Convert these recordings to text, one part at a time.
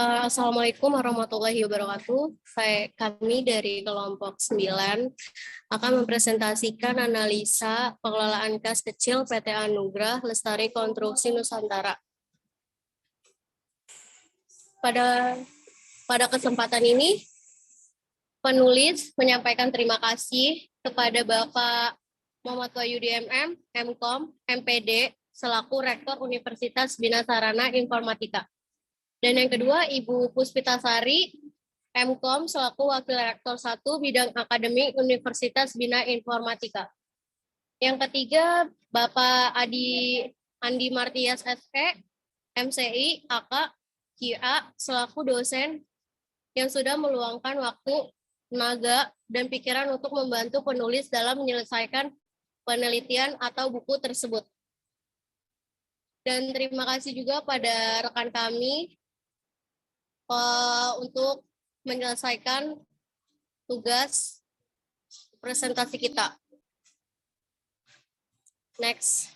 Assalamualaikum warahmatullahi wabarakatuh. Kami dari kelompok 9 akan mempresentasikan analisa pengelolaan kas kecil PT Anugrah Lestari Konstruksi Nusantara. Pada kesempatan ini, penulis menyampaikan terima kasih kepada Bapak Muhammad Wahyudi MM, MKom, MPD, selaku Rektor Universitas Bina Sarana Informatika. Dan yang kedua, Ibu Puspitasari, MKom, selaku Wakil Rektor 1 Bidang Akademik Universitas Bina Informatika. Yang ketiga, Bapak Andi Martias SE, MCI, AK, QA, selaku dosen yang sudah meluangkan waktu, tenaga, dan pikiran untuk membantu penulis dalam menyelesaikan penelitian atau buku tersebut. Dan terima kasih juga pada rekan kami untuk menyelesaikan tugas presentasi kita. Next.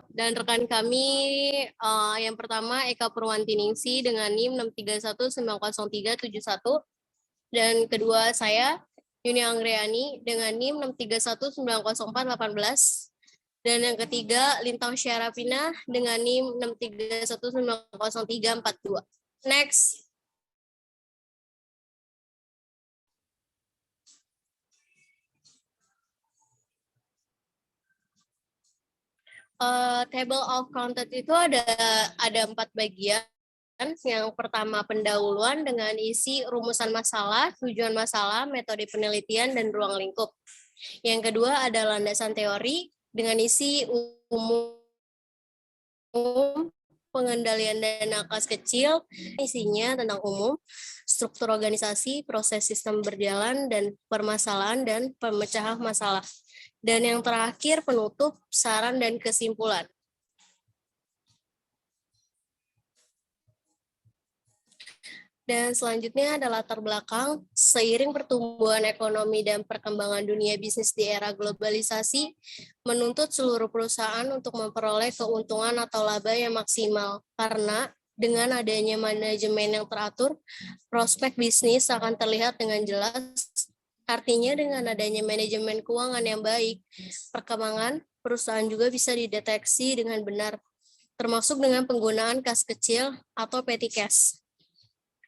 Dan rekan kami yang pertama Eka Purwantiningsi dengan NIM 6319031, dan kedua saya Yuni Anggreyani dengan NIM 631904818, dan yang ketiga Lintang Syarafina dengan NIM 631900342. Next. Table of content itu ada 4 bagian. Yang pertama pendahuluan dengan isi rumusan masalah, tujuan masalah, metode penelitian, dan ruang lingkup. Yang kedua ada landasan teori dengan isi umum, pengendalian dana kas kecil, isinya tentang umum, struktur organisasi, proses sistem berjalan, dan permasalahan dan pemecahan masalah. Dan yang terakhir penutup, saran, dan kesimpulan. Dan selanjutnya adalah latar belakang. Seiring pertumbuhan ekonomi dan perkembangan dunia bisnis di era globalisasi, menuntut seluruh perusahaan untuk memperoleh keuntungan atau laba yang maksimal. Karena dengan adanya manajemen yang teratur, prospek bisnis akan terlihat dengan jelas. Artinya dengan adanya manajemen keuangan yang baik, perkembangan perusahaan juga bisa dideteksi dengan benar, termasuk dengan penggunaan kas kecil atau petty cash.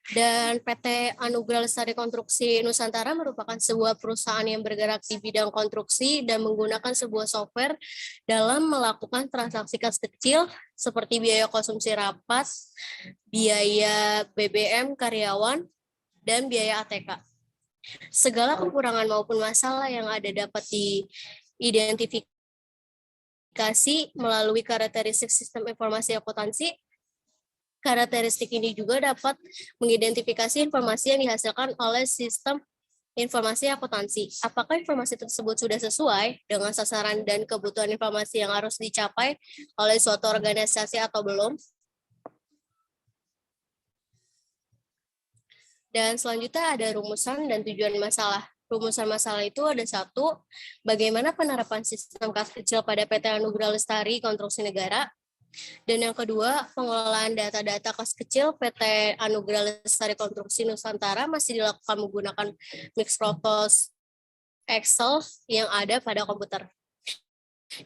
Dan PT Anugrah Lestari Konstruksi Nusantara merupakan sebuah perusahaan yang bergerak di bidang konstruksi dan menggunakan sebuah software dalam melakukan transaksi kas kecil seperti biaya konsumsi rapat, biaya BBM karyawan, dan biaya ATK. Segala kekurangan maupun masalah yang ada dapat diidentifikasi melalui karakteristik sistem informasi akuntansi. Karakteristik ini juga dapat mengidentifikasi informasi yang dihasilkan oleh sistem informasi akuntansi. Apakah informasi tersebut sudah sesuai dengan sasaran dan kebutuhan informasi yang harus dicapai oleh suatu organisasi atau belum? Dan selanjutnya ada rumusan dan tujuan masalah. Rumusan masalah itu ada 1, bagaimana penerapan sistem kas kecil pada PT Anugrah Lestari Konstruksi Negara. Dan yang kedua, pengelolaan data-data kas kecil PT Anugrah Lestari Konstruksi Nusantara masih dilakukan menggunakan Microsoft Excel yang ada pada komputer.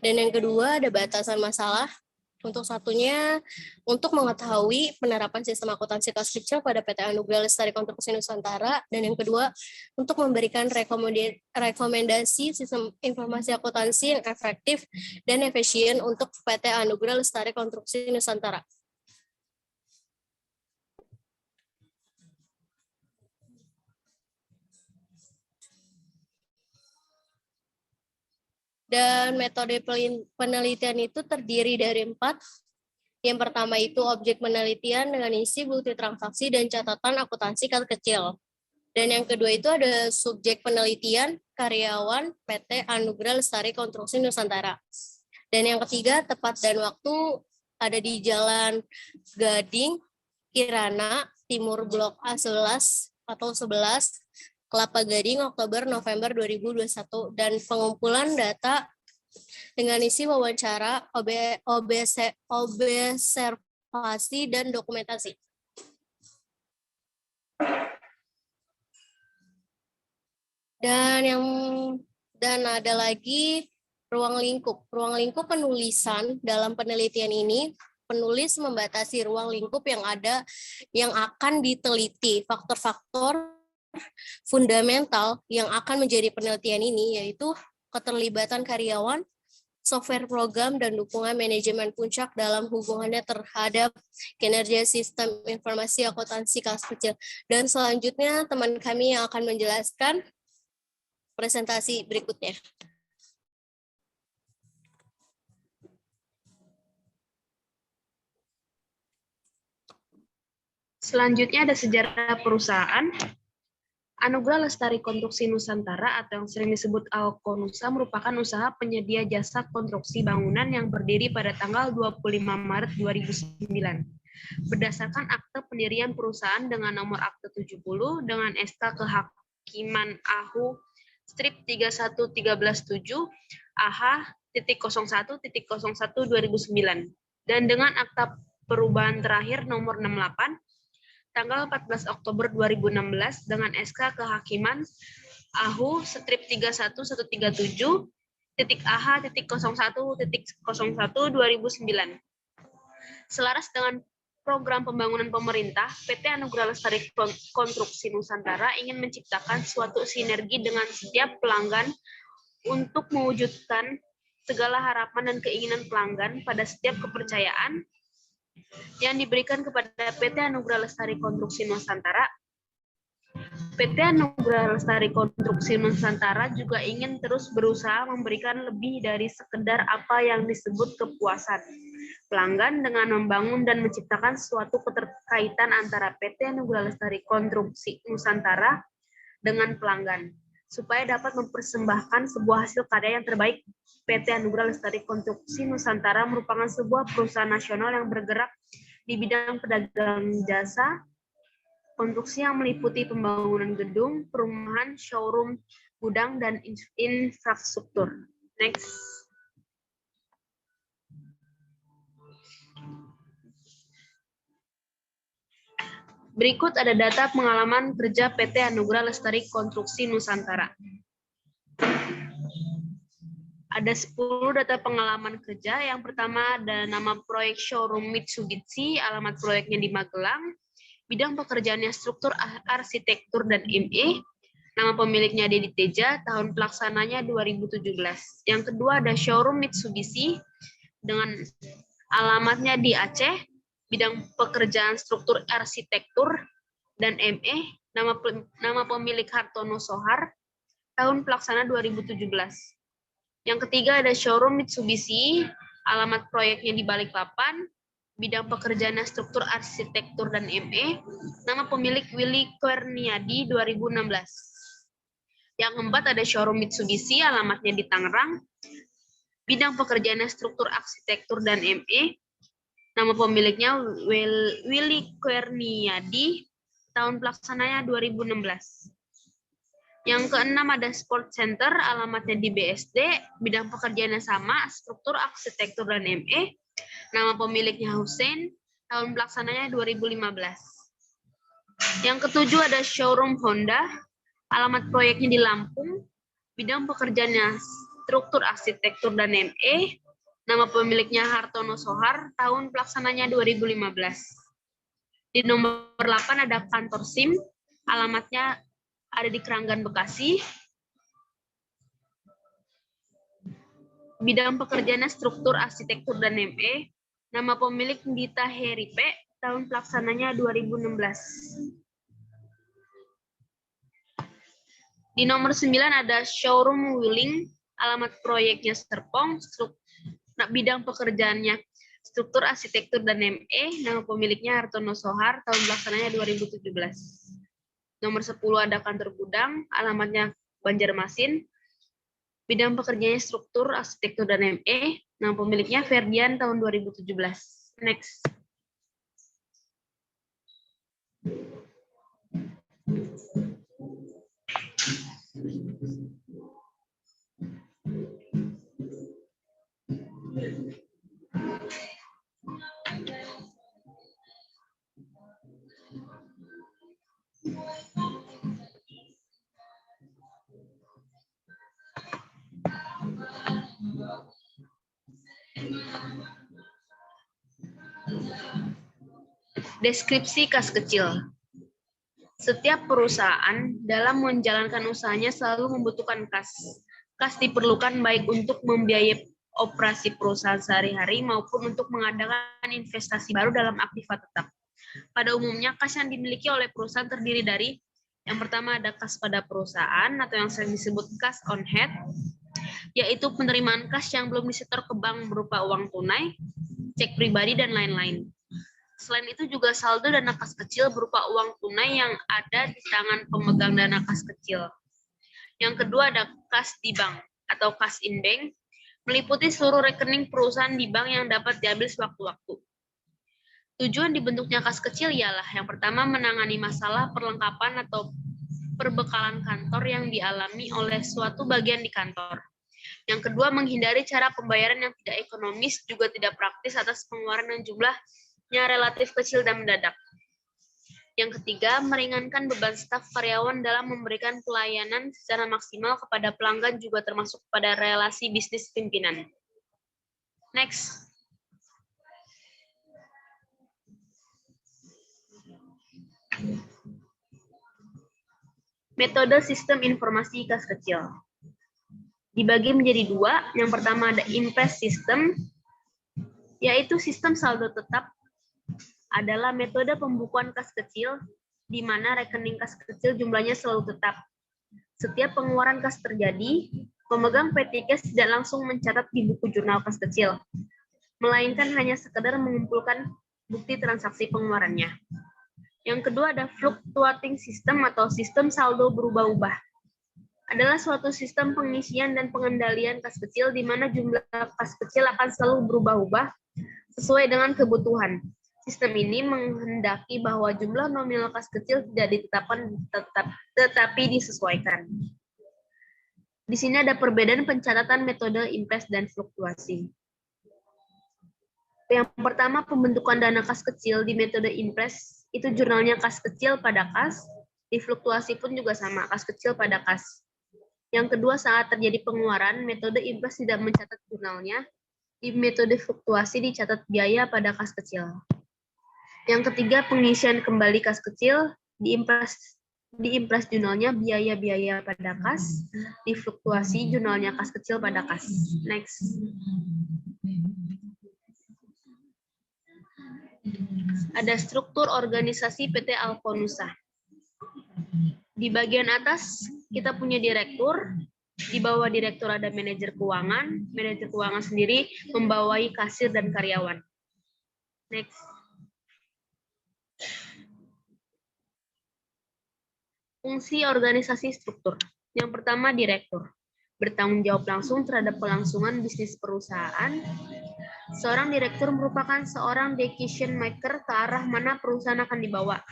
Dan yang kedua, ada batasan masalah. Untuk satunya, untuk mengetahui penerapan sistem akuntansi kas kecil pada PT Anugrah Lestari Konstruksi Nusantara. Dan yang kedua, untuk memberikan rekomendasi sistem informasi akuntansi yang efektif dan efisien untuk PT Anugrah Lestari Konstruksi Nusantara. Dan metode penelitian itu terdiri dari 4. Yang pertama itu objek penelitian dengan isi bukti transaksi dan catatan akuntansi kas kecil. Dan yang kedua itu ada subjek penelitian, karyawan, PT Anugrah Lestari Konstruksi Nusantara. Dan yang ketiga, tepat dan waktu ada di Jalan Gading, Kirana, Timur Blok A11 atau 11, Kelapa Gading, Oktober November 2021, dan pengumpulan data dengan isi wawancara, observasi, dan dokumentasi. Dan ada lagi ruang lingkup. Ruang lingkup penulisan dalam penelitian ini, penulis membatasi ruang lingkup yang akan diteliti. Faktor-faktor fundamental yang akan menjadi penelitian ini yaitu keterlibatan karyawan, software program, dan dukungan manajemen puncak dalam hubungannya terhadap kinerja sistem informasi akuntansi kelas kecil. Dan selanjutnya teman kami yang akan menjelaskan presentasi berikutnya. Selanjutnya ada sejarah perusahaan. Anugerah Lestari Konstruksi Nusantara atau yang sering disebut Alkonusa merupakan usaha penyedia jasa konstruksi bangunan yang berdiri pada tanggal 25 Maret 2009. Berdasarkan akte pendirian perusahaan dengan nomor akte 70 dengan SK Kehakiman AHU strip 31137 AH.01.01 dan dengan akta perubahan terakhir nomor 68 tanggal 14 Oktober 2016 dengan SK Kehakiman AHU strip 31137 AH.01.01 Selaras dengan program pembangunan pemerintah, PT Anugerah Lestari Konstruksi Nusantara ingin menciptakan suatu sinergi dengan setiap pelanggan untuk mewujudkan segala harapan dan keinginan pelanggan pada setiap kepercayaan yang diberikan kepada PT Anugerah Lestari Konstruksi Nusantara. PT Anugerah Lestari Konstruksi Nusantara juga ingin terus berusaha memberikan lebih dari sekedar apa yang disebut kepuasan pelanggan dengan membangun dan menciptakan suatu keterkaitan antara PT Anugerah Lestari Konstruksi Nusantara dengan pelanggan, supaya dapat mempersembahkan sebuah hasil karya yang terbaik. PT Anugerah Lestari Konstruksi Nusantara merupakan sebuah perusahaan nasional yang bergerak di bidang pedagang jasa konstruksi yang meliputi pembangunan gedung, perumahan, showroom, gudang, dan infrastruktur. Next. Berikut ada data pengalaman kerja PT Anugerah Lestari Konstruksi Nusantara. Ada 10 data pengalaman kerja. Yang pertama ada nama proyek showroom Mitsubishi, alamat proyeknya di Magelang. Bidang pekerjaannya struktur arsitektur dan ME. Nama pemiliknya Dedi Teja, tahun pelaksananya 2017. Yang kedua ada showroom Mitsubishi dengan alamatnya di Aceh. Bidang pekerjaan struktur arsitektur dan ME. Nama pemilik Hartono Sohar, tahun pelaksana 2017. Yang ketiga ada showroom Mitsubishi, alamat proyeknya di Balikpapan, bidang pekerjaannya struktur arsitektur dan ME, nama pemilik Willy Kurniadi 2016. Yang keempat ada showroom Mitsubishi, alamatnya di Tangerang, bidang pekerjaannya struktur arsitektur dan ME, nama pemiliknya Willy Kurniadi, tahun pelaksananya 2016. Yang keenam ada Sport Center, alamatnya di BSD, bidang pekerjaannya sama, struktur arsitektur dan ME, nama pemiliknya Hussein, tahun pelaksananya 2015. Yang ketujuh ada showroom Honda, alamat proyeknya di Lampung, bidang pekerjaannya struktur arsitektur dan ME, nama pemiliknya Hartono Sohar, tahun pelaksananya 2015. Di nomor 8 ada kantor SIM, alamatnya ada di Keranggan, Bekasi. Bidang pekerjaannya struktur arsitektur dan ME. Nama pemilik Dita Heripe, tahun pelaksananya 2016. Di nomor 9 ada showroom Wuling, alamat proyeknya Serpong, bidang pekerjaannya struktur arsitektur dan ME. Nama pemiliknya Hartono Sohar, tahun pelaksananya 2017. Nomor 10 ada kantor gudang, alamatnya Banjarmasin. Bidang pekerjaannya struktur, arsitektur, dan ME. Nama pemiliknya Ferdian, tahun 2017. Next. Deskripsi kas kecil. Setiap perusahaan dalam menjalankan usahanya selalu membutuhkan kas. Kas diperlukan baik untuk membiayai operasi perusahaan sehari-hari maupun untuk mengadakan investasi baru dalam aktiva tetap. Pada umumnya, kas yang dimiliki oleh perusahaan terdiri dari yang pertama ada kas pada perusahaan atau yang sering disebut kas on hand, yaitu penerimaan kas yang belum disetor ke bank berupa uang tunai, cek pribadi, dan lain-lain. Selain itu juga saldo dana kas kecil berupa uang tunai yang ada di tangan pemegang dana kas kecil. Yang kedua ada kas di bank atau kas in bank, meliputi seluruh rekening perusahaan di bank yang dapat diambil sewaktu-waktu. Tujuan dibentuknya kas kecil ialah yang pertama menangani masalah perlengkapan atau perbekalan kantor yang dialami oleh suatu bagian di kantor. Yang kedua menghindari cara pembayaran yang tidak ekonomis juga tidak praktis atas pengeluaran yang jumlahnya relatif kecil dan mendadak. Yang ketiga meringankan beban staf karyawan dalam memberikan pelayanan secara maksimal kepada pelanggan juga termasuk pada relasi bisnis pimpinan. Next. Metode sistem informasi kas kecil. Dibagi menjadi dua. Yang pertama ada impress system, yaitu sistem saldo tetap adalah metode pembukuan kas kecil di mana rekening kas kecil jumlahnya selalu tetap. Setiap pengeluaran kas terjadi, pemegang PT Cash tidak langsung mencatat di buku jurnal kas kecil, melainkan hanya sekedar mengumpulkan bukti transaksi pengeluarannya. Yang kedua ada fluctuating system atau sistem saldo berubah-ubah. Adalah suatu sistem pengisian dan pengendalian kas kecil di mana jumlah kas kecil akan selalu berubah-ubah sesuai dengan kebutuhan. Sistem ini menghendaki bahwa jumlah nominal kas kecil tidak ditetapkan tetapi disesuaikan. Di sini ada perbedaan pencatatan metode impress dan fluktuasi. Yang pertama, pembentukan dana kas kecil di metode impress itu jurnalnya kas kecil pada kas, di fluktuasi pun juga sama, kas kecil pada kas. Yang kedua, saat terjadi pengeluaran, metode impress tidak mencatat jurnalnya, di metode fluktuasi dicatat biaya pada kas kecil. Yang ketiga, pengisian kembali kas kecil, di impress jurnalnya biaya-biaya pada kas, di fluktuasi jurnalnya kas kecil pada kas. Next. Ada struktur organisasi PT Alfonusa. Di bagian atas kita punya direktur, di bawah direktur ada manajer keuangan sendiri membawai kasir dan karyawan. Next. Fungsi organisasi struktur. Yang pertama direktur, bertanggung jawab langsung terhadap kelangsungan bisnis perusahaan. Seorang direktur merupakan seorang decision maker ke arah mana perusahaan akan dibawa.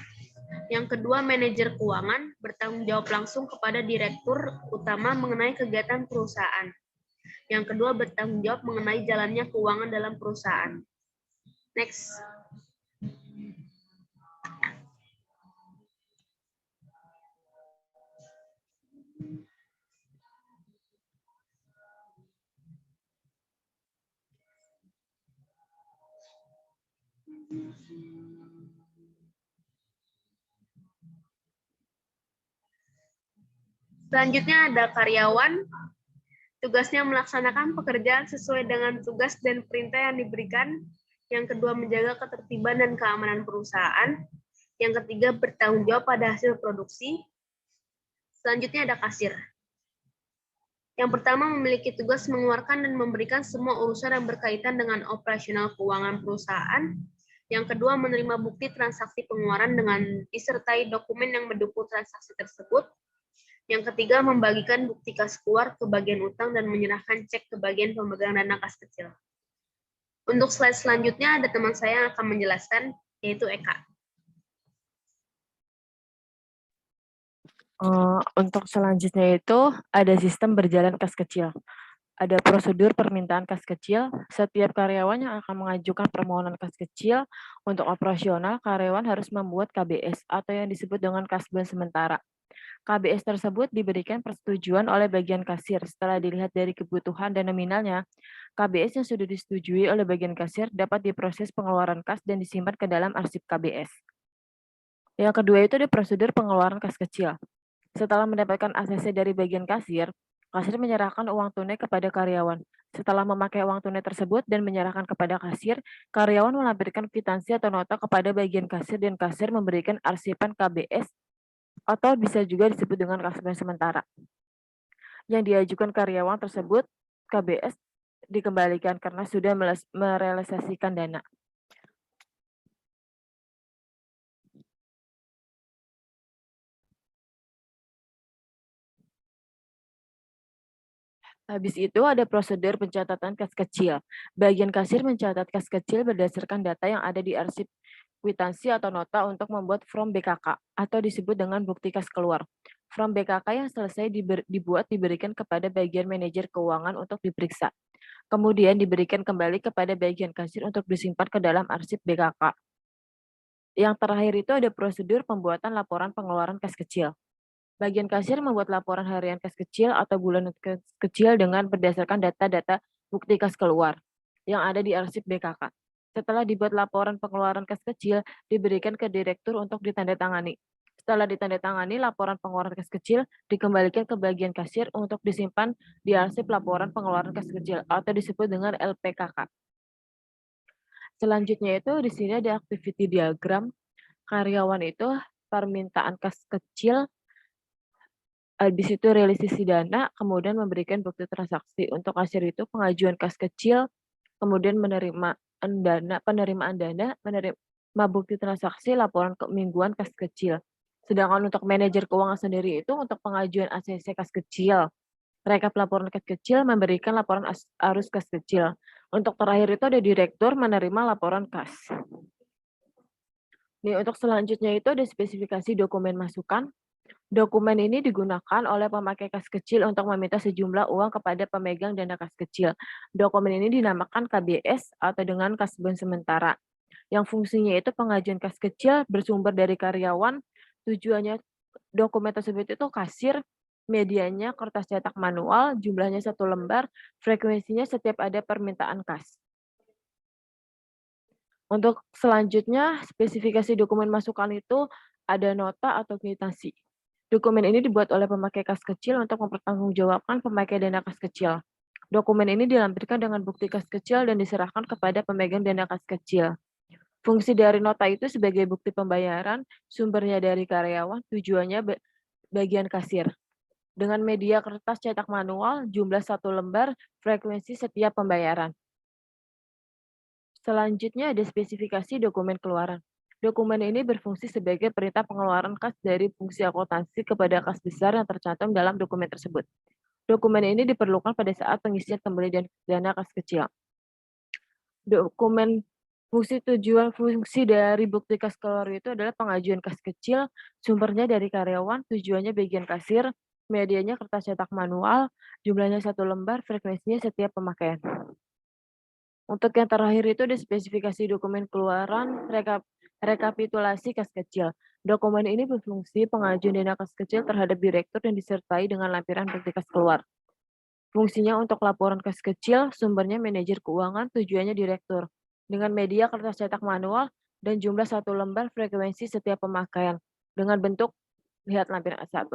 Yang kedua, manajer keuangan bertanggung jawab langsung kepada direktur utama mengenai kegiatan perusahaan. Yang kedua, bertanggung jawab mengenai jalannya keuangan dalam perusahaan. Next. Selanjutnya ada karyawan, tugasnya melaksanakan pekerjaan sesuai dengan tugas dan perintah yang diberikan. Yang kedua, menjaga ketertiban dan keamanan perusahaan. Yang ketiga, bertanggung jawab pada hasil produksi. Selanjutnya ada kasir. Yang pertama, memiliki tugas mengeluarkan dan memberikan semua urusan yang berkaitan dengan operasional keuangan perusahaan. Yang kedua, menerima bukti transaksi pengeluaran dengan disertai dokumen yang mendukung transaksi tersebut. Yang ketiga, membagikan bukti kas keluar ke bagian utang dan menyerahkan cek ke bagian pemegang dana kas kecil. Untuk slide selanjutnya ada teman saya yang akan menjelaskan, yaitu Eka. Untuk selanjutnya itu ada sistem berjalan kas kecil. Ada prosedur permintaan kas kecil. Setiap karyawan yang akan mengajukan permohonan kas kecil untuk operasional, karyawan harus membuat KBS atau yang disebut dengan kasban sementara. KBS tersebut diberikan persetujuan oleh bagian kasir. Setelah dilihat dari kebutuhan dan nominalnya, KBS yang sudah disetujui oleh bagian kasir dapat diproses pengeluaran kas dan disimpan ke dalam arsip KBS. Yang kedua itu ada prosedur pengeluaran kas kecil. Setelah mendapatkan ACC dari bagian kasir, kasir menyerahkan uang tunai kepada karyawan. Setelah memakai uang tunai tersebut dan menyerahkan kepada kasir, karyawan melampirkan kwitansi atau nota kepada bagian kasir dan kasir memberikan arsipan KBS atau bisa juga disebut dengan kasban sementara. Yang diajukan karyawan tersebut, KBS dikembalikan karena sudah merealisasikan dana. Habis itu ada prosedur pencatatan kas kecil. Bagian kasir mencatat kas kecil berdasarkan data yang ada di arsip kwitansi atau nota untuk membuat form BKK atau disebut dengan bukti kas keluar. Form BKK yang selesai dibuat diberikan kepada bagian manajer keuangan untuk diperiksa. Kemudian diberikan kembali kepada bagian kasir untuk disimpan ke dalam arsip BKK. Yang terakhir itu ada prosedur pembuatan laporan pengeluaran kas kecil. Bagian kasir membuat laporan harian kas kecil atau bulanan kas kecil dengan berdasarkan data-data bukti kas keluar yang ada di arsip BKK. Setelah dibuat laporan pengeluaran kas kecil, diberikan ke direktur untuk ditandatangani. Setelah ditandatangani, laporan pengeluaran kas kecil dikembalikan ke bagian kasir untuk disimpan di arsip laporan pengeluaran kas kecil atau disebut dengan LPKK. Selanjutnya itu di sini ada activity diagram. Karyawan itu permintaan kas kecil, habis itu realisasi dana, kemudian memberikan bukti transaksi. Untuk kasir itu pengajuan kas kecil, kemudian penerimaan dana, menerima bukti transaksi, laporan mingguan kas kecil. Sedangkan untuk manajer keuangan sendiri itu untuk pengajuan ACC kas kecil, rekap laporan kas kecil, memberikan laporan arus kas kecil. Untuk terakhir itu ada direktur menerima laporan kas. Nih, untuk selanjutnya itu ada spesifikasi dokumen masukan. Dokumen ini digunakan oleh pemakai kas kecil untuk meminta sejumlah uang kepada pemegang dana kas kecil. Dokumen ini dinamakan KBS atau dengan kasban sementara. Yang fungsinya itu pengajuan kas kecil bersumber dari karyawan. Tujuannya dokumen tersebut itu kasir, medianya kertas cetak manual, jumlahnya 1 lembar, frekuensinya setiap ada permintaan kas. Untuk selanjutnya, spesifikasi dokumen masukan itu ada nota atau kwitansi. Dokumen ini dibuat oleh pemakai kas kecil untuk mempertanggungjawabkan pemakai dana kas kecil. Dokumen ini dilampirkan dengan bukti kas kecil dan diserahkan kepada pemegang dana kas kecil. Fungsi dari nota itu sebagai bukti pembayaran, sumbernya dari karyawan, tujuannya bagian kasir. Dengan media kertas cetak manual, jumlah 1 lembar, frekuensi setiap pembayaran. Selanjutnya ada spesifikasi dokumen keluaran. Dokumen ini berfungsi sebagai perintah pengeluaran kas dari fungsi akuntansi kepada kas besar yang tercantum dalam dokumen tersebut. Dokumen ini diperlukan pada saat pengisian kembali dana kas kecil. Dokumen fungsi dari bukti kas keluar itu adalah pengajuan kas kecil, sumbernya dari karyawan, tujuannya bagian kasir, medianya kertas cetak manual, jumlahnya 1 lembar, frekuensinya setiap pemakaian. Untuk yang terakhir itu ada spesifikasi dokumen keluaran, rekapitulasi kas kecil. Dokumen ini berfungsi pengajuan dana kas kecil terhadap direktur dan disertai dengan lampiran bukti kas keluar. Fungsinya untuk laporan kas kecil, sumbernya manajer keuangan, tujuannya direktur. Dengan media kertas cetak manual dan jumlah 1 lembar, frekuensi setiap pemakaian. Dengan bentuk, lihat lampiran A1.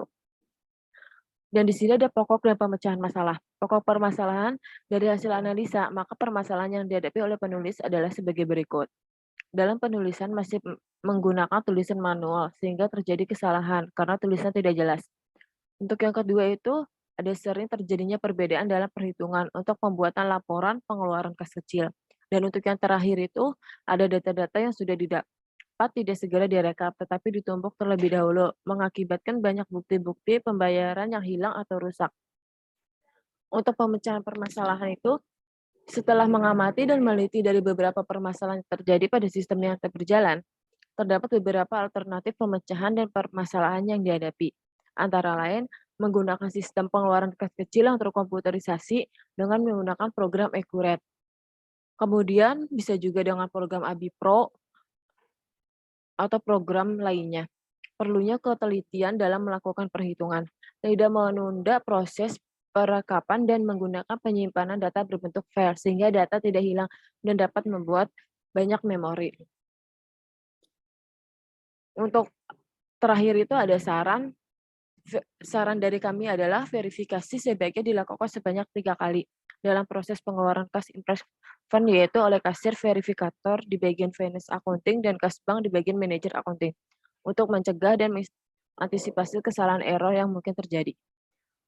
Dan di sini ada pokok dan pemecahan masalah. Pokok permasalahan dari hasil analisa, maka permasalahan yang dihadapi oleh penulis adalah sebagai berikut. Dalam penulisan masih menggunakan tulisan manual, sehingga terjadi kesalahan karena tulisan tidak jelas. Untuk yang kedua itu, ada sering terjadinya perbedaan dalam perhitungan untuk pembuatan laporan pengeluaran kas kecil. Dan untuk yang terakhir itu, ada data-data yang sudah didapat tidak segera direkap, tetapi ditumpuk terlebih dahulu, mengakibatkan banyak bukti-bukti pembayaran yang hilang atau rusak. Untuk pemecahan permasalahan itu, setelah mengamati dan meneliti dari beberapa permasalahan yang terjadi pada sistem yang berjalan, terdapat beberapa alternatif pemecahan dan permasalahan yang dihadapi. Antara lain, menggunakan sistem pengeluaran kas kecil yang terkomputerisasi dengan menggunakan program Accurate. Kemudian bisa juga dengan program ABI Pro atau program lainnya. perlunya ketelitian dalam melakukan perhitungan, tidak menunda proses perekapan dan menggunakan penyimpanan data berbentuk file sehingga data tidak hilang dan dapat membuat banyak memori. Untuk terakhir itu ada saran dari kami adalah verifikasi sebaiknya dilakukan sebanyak 3 kali dalam proses pengeluaran kas impress fund, yaitu oleh kasir verifikator di bagian finance accounting dan kasbank di bagian manajer accounting, untuk mencegah dan mengantisipasi kesalahan error yang mungkin terjadi.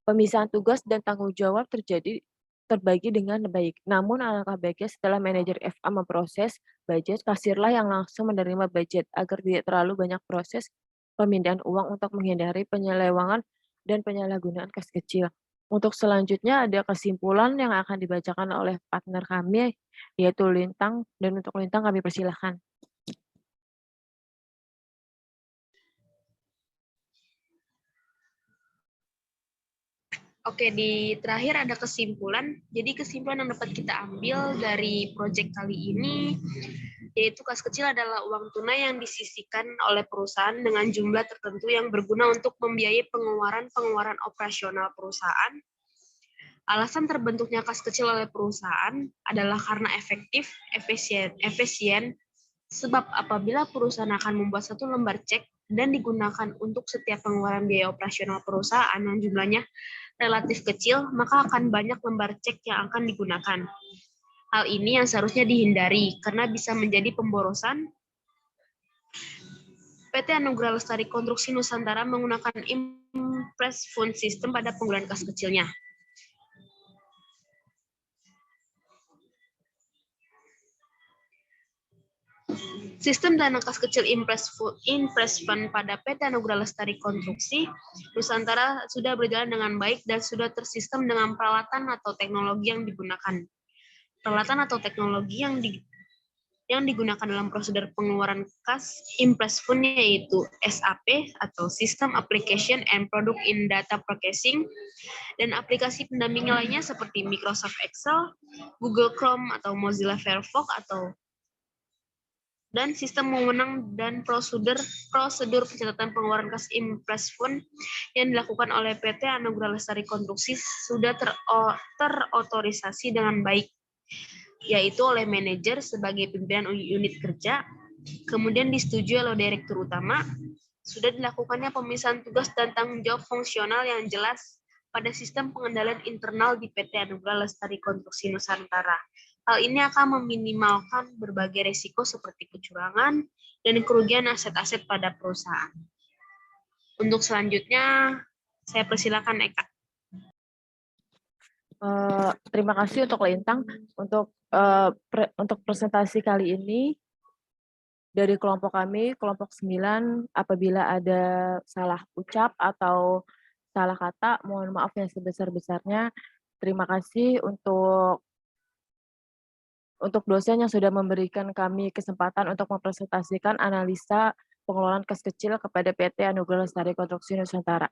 Pemisahan tugas dan tanggung jawab terbagi dengan baik. Namun alangkah baiknya setelah manajer FA memproses budget, kasirlah yang langsung menerima budget agar tidak terlalu banyak proses pemindahan uang untuk menghindari penyelewengan dan penyalahgunaan kas kecil. Untuk selanjutnya ada kesimpulan yang akan dibacakan oleh partner kami, yaitu Lintang, dan untuk Lintang kami persilahkan. Oke, di terakhir ada kesimpulan. Jadi kesimpulan yang dapat kita ambil dari proyek kali ini, yaitu kas kecil adalah uang tunai yang disisihkan oleh perusahaan dengan jumlah tertentu yang berguna untuk membiayai pengeluaran operasional perusahaan. Alasan terbentuknya kas kecil oleh perusahaan adalah karena efektif, efisien, sebab apabila perusahaan akan membuat satu lembar cek dan digunakan untuk setiap pengeluaran biaya operasional perusahaan yang jumlahnya relatif kecil, maka akan banyak lembar cek yang akan digunakan. Hal ini yang seharusnya dihindari karena bisa menjadi pemborosan. PT Anugerah Lestari Konstruksi Nusantara menggunakan Impress Fund System pada penggunaan kas kecilnya. Sistem dana kas kecil Impress Fund pada PT Anugerah Lestari Konstruksi Nusantara sudah berjalan dengan baik dan sudah tersistem dengan peralatan atau teknologi yang digunakan. Peralatan atau teknologi yang digunakan dalam prosedur pengeluaran kas Impress Fund yaitu SAP atau System Application and Product in Data Processing, dan aplikasi pendamping lainnya seperti Microsoft Excel, Google Chrome atau Mozilla Firefox dan sistem wewenang dan prosedur pencatatan pengeluaran kas Impress Fund yang dilakukan oleh PT Anugerah Lestari Konstruksi sudah terotorisasi dengan baik, yaitu oleh manajer sebagai pimpinan unit kerja, kemudian disetujui oleh direktur utama. Sudah dilakukannya pemisahan tugas dan tanggung jawab fungsional yang jelas pada sistem pengendalian internal di PT Anugerah Lestari Konstruksi Nusantara. Hal ini akan meminimalkan berbagai risiko seperti kecurangan dan kerugian aset-aset pada perusahaan. Untuk selanjutnya, saya persilakan Eka. Terima kasih untuk Lintang untuk presentasi kali ini. Dari kelompok kami, kelompok 9, apabila ada salah ucap atau salah kata, mohon maaf yang sebesar-besarnya. Terima kasih untuk dosen yang sudah memberikan kami kesempatan untuk mempresentasikan analisa pengelolaan kas kecil kepada PT Anugerah Lestari Konstruksi Nusantara.